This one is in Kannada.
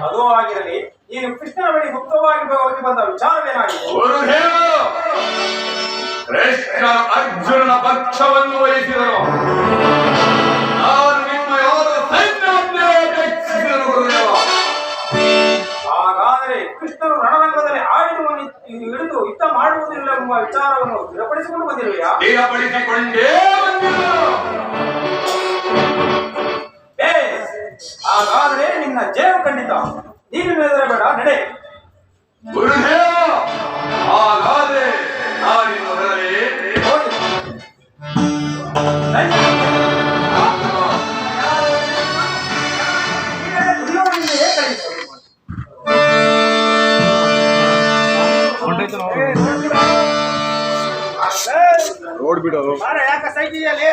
ಅದು ಆಗಿರಲಿ, ನೀನು ಕೃಷ್ಣನ ಬಳಿ ಗುಪ್ತವಾಗಿ ಹೋಗಿ ಬಂದ ವಿಚಾರವೇನಾಗಿದೆ? ಕೃಷ್ಣ ಅರ್ಜುನನ ಪಕ್ಷವನ್ನು ವಹಿಸಿದರು. ನಾನು ನಿಮ್ಮ ಯಾವ ಸೈನ್ಯವನ್ನೇ ಅಪೇಕ್ಷಿಸಿದರು ಗುರುದೇವ. ಹಾಗಾದರೆ ಕೃಷ್ಣನು ರಣರಂಗದಲ್ಲಿ ಆಯುಧವನ್ನು ಹಿಡಿದು ಯುದ್ಧ ಮಾಡುವುದಿಲ್ಲ ಎಂಬ ವಿಚಾರವನ್ನು ಸ್ಥಿರಪಡಿಸಿಕೊಂಡು ಬಂದಿರುವೆಯಾ? ಸ್ಥಿರಪಡಿಸಿಕೊಂಡೇ ಬಂದಿರುವರು. ಹಾಗಾದರೆ ನಿನ್ನ ಜಯವು ಖಂಡಿತ. ನೀನು ಬೇಡ, ನಡೆ. ಗುರುದೇವ, ಹಾಗಾದರೆ ನಾನಿನ್ನು ಹೊರಡಲೇ? ರೋಡ್ ಬಿಡೋದು ಯಾಕೆ ಸೈಕಿಯಲ್ಲಿ